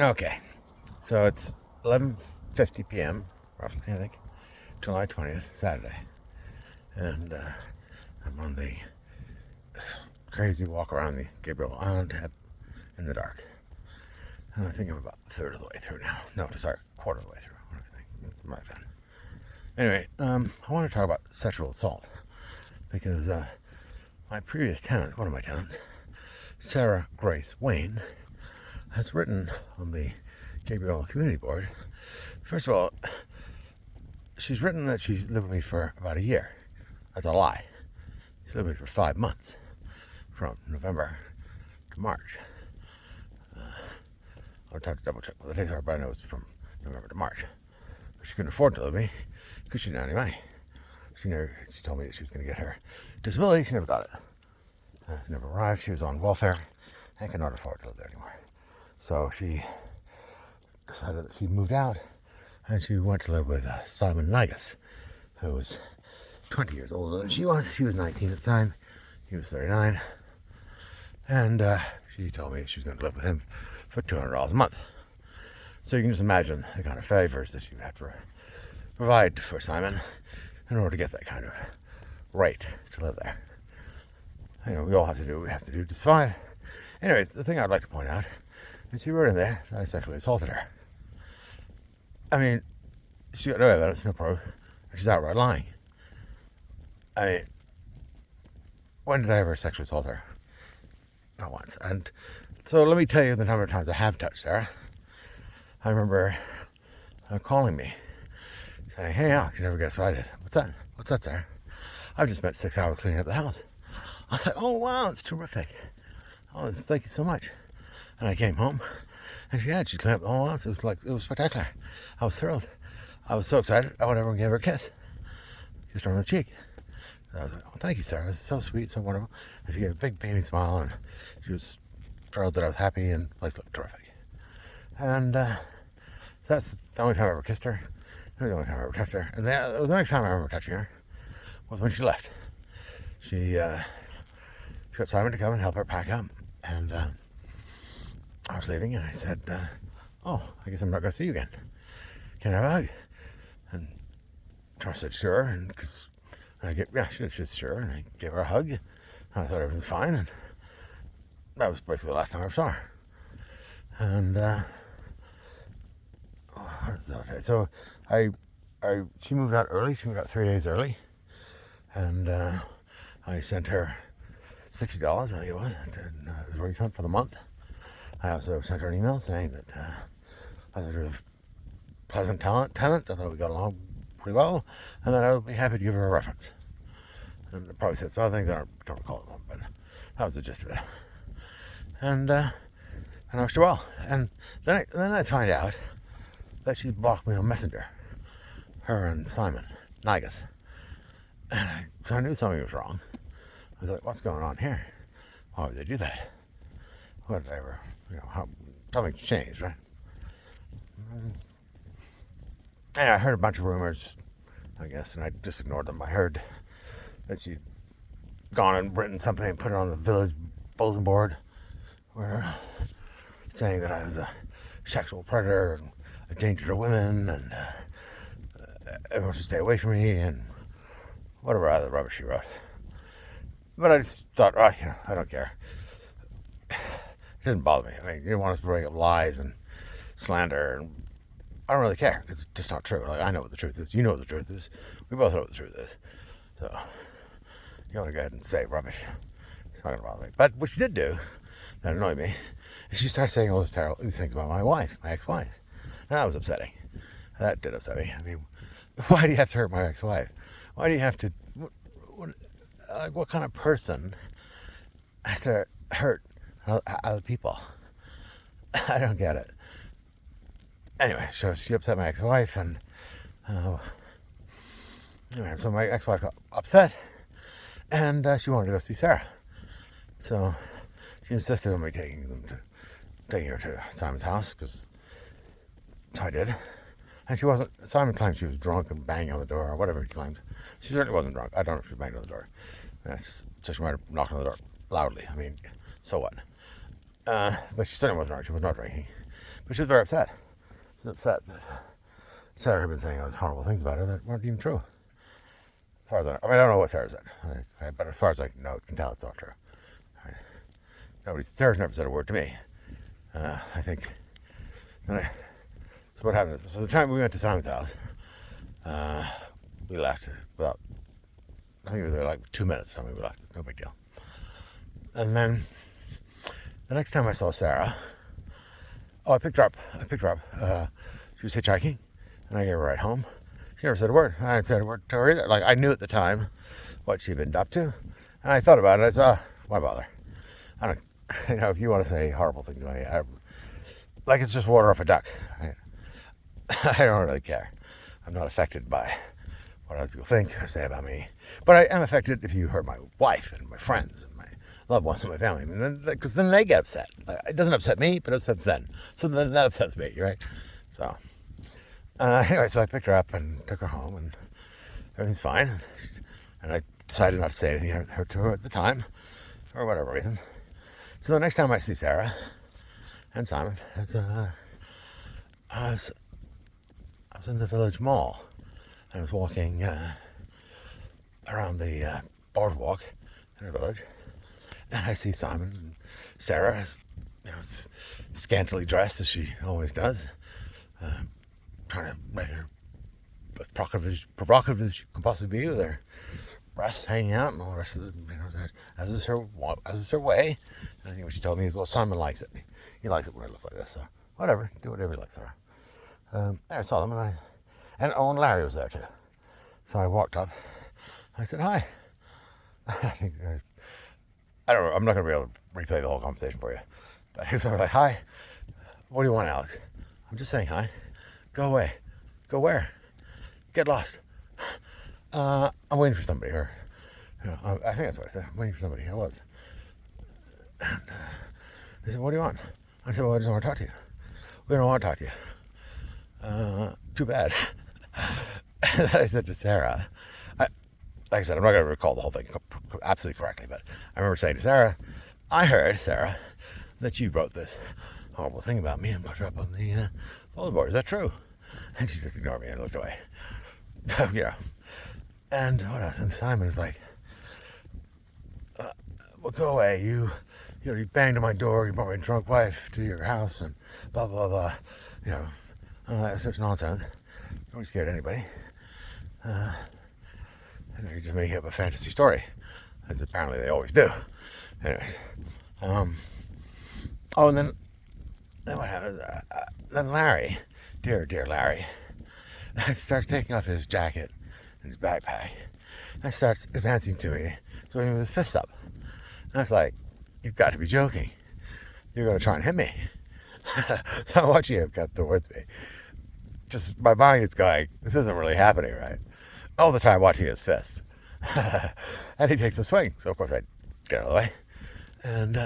Okay, so it's 11:50 p.m. roughly, I think, July 20th, Saturday, and I'm on the crazy walk around the Gabriel Island in the dark. And I think I'm about a third of the way through now. No, sorry, quarter of the way through. My bad. Anyway, I want to talk about sexual assault because my previous tenant, one of my tenants, Saira Grace Wain, has written on the Gabriel Community Board. First of all, she's written that she's lived with me for about a year. That's a lie. She lived with me for 5 months, from November to March. I'll have to double check what the dates are, but I know it's from November to March. But she couldn't afford to live with me because she didn't have any money. She told me that she was going to get her disability. She never got it. It never arrived. She was on welfare and could not afford to live there anymore. So she decided that she moved out and she went to live with Simon Nigas, who was 20 years older than she was. She was 19 at the time. He was 39. And she told me she was going to live with him for $200 a month. So you can just imagine the kind of favors that you would have to provide for Simon in order to get that kind of right to live there. You know, we all have to do what we have to do to survive. Anyway, the thing I'd like to point out is she wrote in there that I sexually assaulted her. I mean, she got no evidence, no proof, and she's outright lying. I mean, when did I ever sexually assault her? Not once. And so let me tell you the number of times I have touched her. I remember her calling me, saying, "Hey, Alex, you never guess what I did. What's that? What's that, there? I've just spent 6 hours cleaning up the house." I was like, "Oh, wow, it's terrific. Oh, thank you so much." And I came home, and she cleaned up the whole house. It was spectacular. I was thrilled. I was so excited. I went over and gave her a kiss. Kissed her on the cheek. And I was like, "Oh, thank you, Sarah. This is so sweet, so wonderful." And she gave a big beaming smile, and she was thrilled that I was happy, and the place looked terrific. And so that's the only time I ever kissed her. That was the only time I ever touched her. And the next time I remember touching her was when she left. She got Simon to come and help her pack up, and I was leaving, and I said, "Oh, I guess I'm not going to see you again. Can I have a hug?" And Tara said, "Sure." And she said, "Sure." And I gave her a hug. And I thought everything was fine, and that was basically the last time I ever saw her. And so she moved out early. She moved out 3 days early, and I sent her $60, I think it was, as a refund for the month. I also sent her an email saying that I thought she was a pleasant tenant. I thought we got along pretty well, and that I would be happy to give her a reference. And I probably said some other things I don't recall them, but that was the gist of it. And I wished her well. And then I find out that she blocked me on Messenger. Her and Simon Nigas. So I knew something was wrong. I was like, "What's going on here? Why would they do that? What did I ever, something's changed, right?" And I heard a bunch of rumors, I guess, and I just ignored them. I heard that she'd gone and written something and put it on the village bulletin board, where saying that I was a sexual predator and a danger to women, and everyone should stay away from me, and whatever other rubbish she wrote. But I just thought, I don't care. It didn't bother me. I mean, you didn't want us to bring up lies and slander, and I don't really care, because it's just not true. Like, I know what the truth is. You know what the truth is. We both know what the truth is. So, you want to go ahead and say rubbish. It's not going to bother me. But what she did do, that annoyed me, is she started saying all these things about my wife, my ex-wife. And that was upsetting. That did upset me. I mean, why do you have to hurt my ex-wife? Why do you have to... What kind of person has to hurt other people? I don't get it. Anyway, so she upset my ex-wife, and so my ex-wife got upset, and she wanted to go see Sarah. So she insisted on me taking her to Simon's house, because I did. And she wasn't. Simon claims she was drunk and banging on the door, or whatever he claims. She certainly wasn't drunk. I don't know if she banged on the door. So she might have knocked on the door loudly. I mean, so what? But she certainly wasn't drunk. She was not drinking. But she was very upset. She was upset that Sarah had been saying those horrible things about her that weren't even true. As far as I don't know what Sarah said, right? But as far as I know, can tell it's not true. Right? Sarah's never said a word to me. I think. So what happened is, so the time we went to Simon's house, we left without, I think it was there like 2 minutes. I mean, we left. No big deal. And then the next time I saw Sarah, I picked her up. She was hitchhiking, and I gave her a ride home. She never said a word. I hadn't said a word to her either. Like, I knew at the time what she'd been up to, and I thought about it. I said, why bother? I don't, if you want to say horrible things about me, like it's just water off a duck. I don't really care. I'm not affected by what other people think or say about me. But I am affected if you hurt my wife and my friends and my loved ones and my family. Because then they get upset. It doesn't upset me, but it upsets them. So then that upsets me, right? So, anyway, so I picked her up and took her home, and everything's fine. And I decided not to say anything to her at the time, for whatever reason. So the next time I see Sarah and Simon, I was in the village mall. I was walking around the boardwalk in the village, and I see Simon and Sarah, scantily dressed as she always does, trying to make her as provocative as she can possibly be with her breasts hanging out and all the rest of it. As is her way. And I think what she told me is, well, Simon likes it. He likes it when I look like this. So whatever, do whatever he likes, Sarah. I saw them, and Larry was there too. So I walked up. I said, hi. I don't know. I'm not going to be able to replay the whole conversation for you. But he was sort of like, hi. What do you want, Alex? I'm just saying hi. Go away. Go where? Get lost. I'm waiting for somebody. I think that's what I said. I'm waiting for somebody. I was. And they said, what do you want? I said, well, I just want to talk to you. We don't want to talk to you. Too bad. And then I said to Sarah, like I said, I'm not going to recall the whole thing absolutely correctly, but I remember saying to Sarah, I heard, Sarah, that you wrote this horrible thing about me and put it up on the bulletin board. Is that true? And she just ignored me and looked away. And what else? And Simon was like, well, go away. You banged on my door. You brought my drunk wife to your house and blah, blah, blah. That's such nonsense. Don't be scared of anybody. You're just making up a fantasy story, as apparently they always do. Anyways. And then what happens? Then Larry, dear Larry, starts taking off his jacket and his backpack and starts advancing to me, swinging with his fist up. And I was like, you've got to be joking. You're going to try and hit me. So I'm watching him come towards me. Just my mind is going, this isn't really happening, right? All the time watching his fists. And he takes a swing. So, of course, I get out of the way. And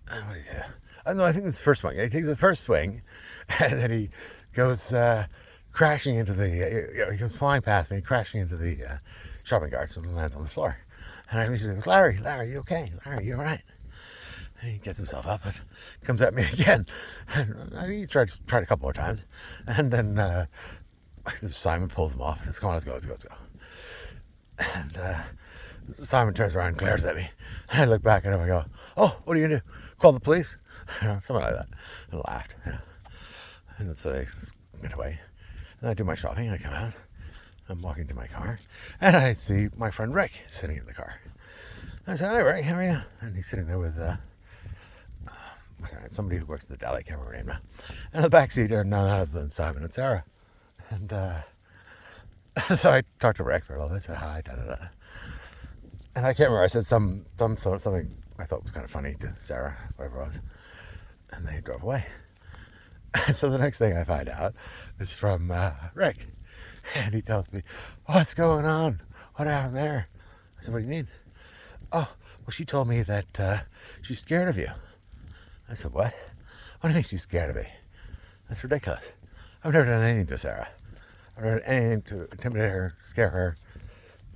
what do you do? I think it's the first swing. He takes the first swing, and then he goes crashing into the, he goes flying past me, crashing into the shopping carts and lands on the floor. And I immediately goes, Larry, you okay? Larry, you all right? And he gets himself up and comes at me again. And I think he tried a couple more times. And then Simon pulls him off and says, come on, let's go. And Simon turns around and glares at me. And I look back at him and I go, oh, what are you going to do? Call the police? Something like that. And laughed. And so they get away. And then I do my shopping and I come out. I'm walking to my car. And I see my friend Rick sitting in the car. And I said, hi, Rick, how are you? And he's sitting there with somebody who works at the deli, I can't remember her name now. And in the back seat are none other than Simon and Sarah. And so I talked to Rick for a little bit, said hi, da-da-da. And I can't remember, I said something I thought was kind of funny to Sarah, whatever it was. And they drove away. And so the next thing I find out is from Rick. And he tells me, what's going on? What happened there? I said, what do you mean? Oh, well, she told me that she's scared of you. I said, what? What do you mean she's scared of me? That's ridiculous. I've never done anything to Sarah. I've never done anything to intimidate her, scare her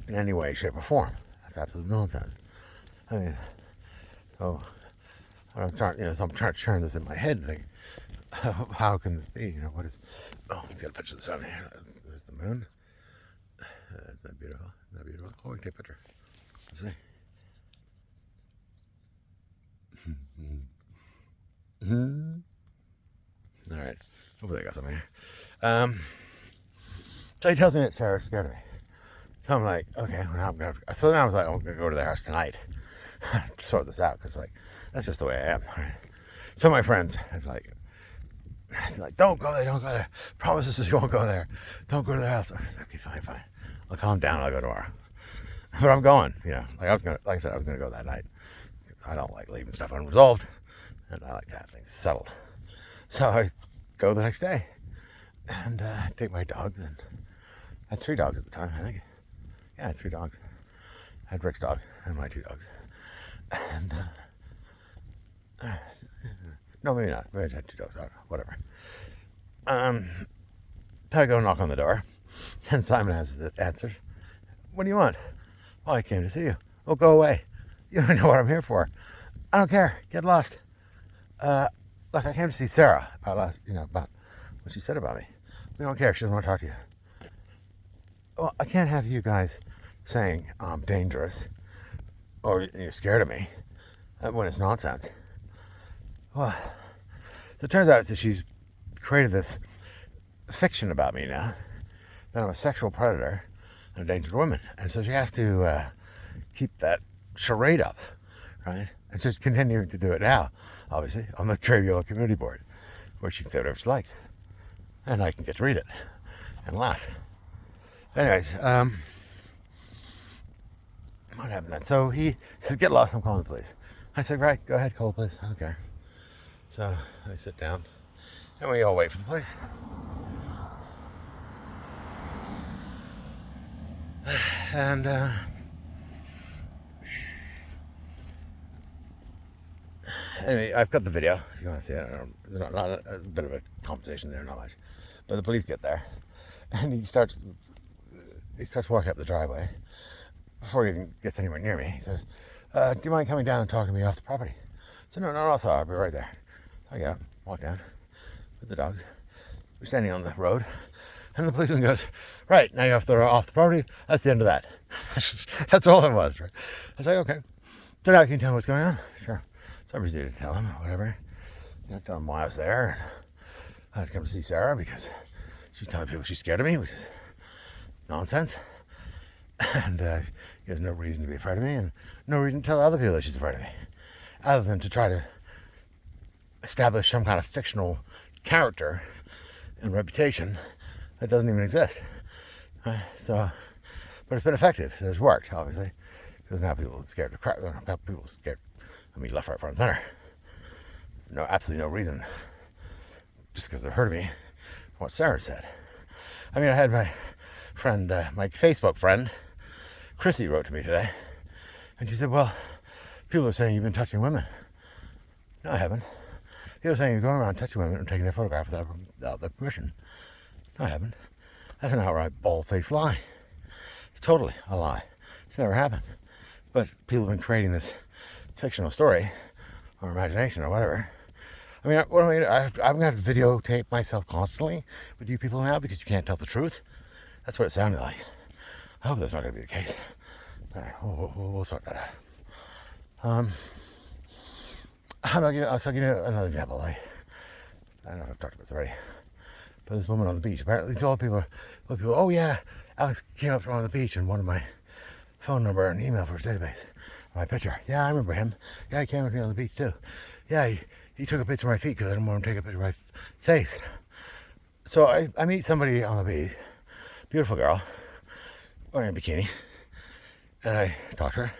in any way, shape, or form. That's absolute nonsense. I mean, so I'm trying, so I'm trying to turn this in my head and think, how can this be? What is? Oh, he's got a picture of the sun here. There's the moon. Isn't that beautiful? Isn't that beautiful? Oh, we can take a picture. Let's see. All right. Hopefully I got something here. So he tells me that Sarah's scared of me. So I'm like, okay, well, so then I was like, I'm gonna go to their house tonight to sort this out, because that's just the way I am. Right? So my friends are like, don't go there. Promise us you won't go there. Don't go to their house. I said, okay, fine. I'll calm down. I'll go tomorrow. But I'm going. Like I said, I was gonna go that night. I don't like leaving stuff unresolved, and I like to have things settled. So I go the next day and take my dogs, and I had 3 dogs at the time, I think. Yeah, I had 3 dogs. I had Rick's dog and my 2 dogs. And, no, maybe not. Maybe I had 2 dogs. I don't know. Whatever. I go knock on the door, and Simon answers. What do you want? Well, I came to see you. Oh, go away. You don't know what I'm here for. I don't care. Get lost. Look, I came to see Sarah about what she said about me. We don't care. She doesn't want to talk to you. Well, I can't have you guys saying I'm dangerous or you're scared of me when it's nonsense. Well, so it turns out that she's created this fiction about me now, that I'm a sexual predator and a dangerous woman. And so she has to keep that charade up, right? And she's continuing to do it now, obviously, on the Craviola Community Board, where she can say whatever she likes. And I can get to read it and laugh. Anyways, what happened then? So he says, get lost, I'm calling the police. I said, right, go ahead, call the police, I don't care. So I sit down, and we all wait for the police. And anyway, I've got the video if you want to see it. There's not a bit of a conversation there, not much. But the police get there, and he starts walking up the driveway. Before he even gets anywhere near me, he says, do you mind coming down and talking to me off the property? So no, sorry, I'll be right there. So I get up, walk down with the dogs. We're standing on the road, and the policeman goes, right, now you're off the property. That's the end of that. That's all it was, right? I was like, okay. So now can you tell me what's going on? Sure. So I proceeded to tell him, whatever. Tell him why I was there. I had to come to see Sarah because she's telling people she's scared of me, which is nonsense. And he has no reason to be afraid of me, and no reason to tell other people that she's afraid of me, other than to try to establish some kind of fictional character and reputation that doesn't even exist. Right? So, but it's been effective. So it's worked, obviously, because now people are scared of crap. People are scared of me left, right, front, and center. No, absolutely no reason. Just because they've heard of me, from what Sarah said. I mean, I had my friend, my Facebook friend, Chrissy, wrote to me today, and she said, well, people are saying you've been touching women. No, I haven't. People are saying you're going around touching women and taking their photograph without their permission. No, I haven't. That's an outright bald-faced lie. It's totally a lie. It's never happened. But people have been creating this fictional story, or imagination, or whatever. I mean, what am I gonna do? I'm going to have to videotape myself constantly with you people now because you can't tell the truth. That's what it sounded like. I hope that's not going to be the case. All right, we'll sort that out. I'll give you another example. I don't know if I've talked about this already, but this woman on the beach. Apparently, these all people, oh yeah, Alex came up on the beach and wanted my phone number and email for his database. My picture. Yeah, I remember him. Yeah, he came with me on the beach too. Yeah, he took a picture of my feet because I didn't want him to take a picture of my face. So I meet somebody on the beach, beautiful girl, wearing a bikini, and I talk to her,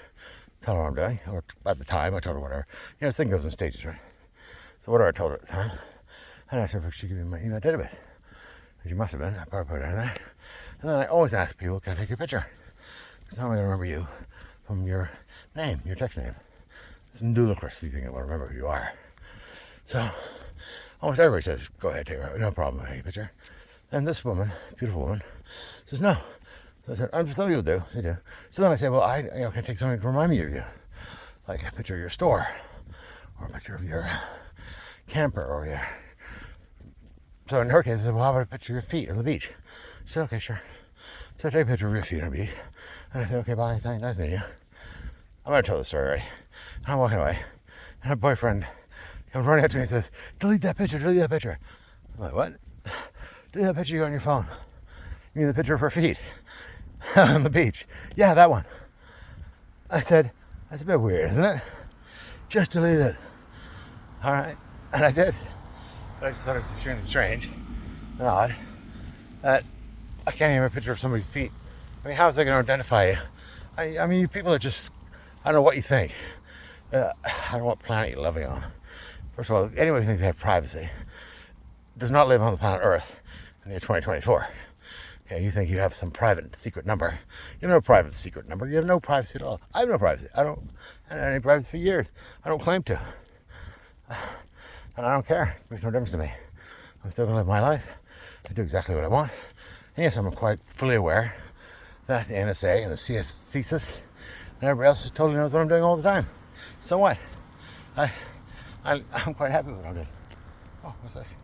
tell her what I'm doing, or at the time I told her whatever. This thing goes in stages, right? So whatever I told her at the time, and I asked her if she could give me my email database. And she must have been. I probably put it in there. And then I always ask people, can I take your picture? Because how am I going to remember you from your name, your text name? It's ludicrous you think I want to remember who you are. So almost everybody says, go ahead, take her. No problem, take a picture. And this woman, beautiful woman, says no. So I said, some people do, they do. So then I say, well, can I take something to remind me of you? Like a picture of your store, or a picture of your camper or your... So in her case, I said, well, how about a picture of your feet on the beach? She said, okay, sure. So I take a picture of your feet on the beach. And I said, okay, bye, thanks, nice meeting you. I'm going to tell the story already. And I'm walking away. And her boyfriend comes running up to me and says, delete that picture. I'm like, what? Delete that picture you got on your phone. You mean the picture of her feet on the beach? Yeah, that one. I said, that's a bit weird, isn't it? Just delete it. All right. And I did. But I just thought it was extremely strange and odd that I can't even have a picture of somebody's feet. I mean, how is that going to identify you? I mean, you people are just, I don't know what you think. I don't know what planet you're living on. First of all, anyone who thinks they have privacy does not live on the planet Earth in the year 2024. Okay, you think you have some private secret number. You have no private secret number. You have no privacy at all. I have no privacy. I don't have any privacy for years. I don't claim to. And I don't care. It makes no difference to me. I'm still going to live my life. I do exactly what I want. And yes, I'm quite fully aware that the NSA and the CSIS and everybody else totally knows what I'm doing all the time. So what? I'm quite happy with what I'm doing. Oh, what's this?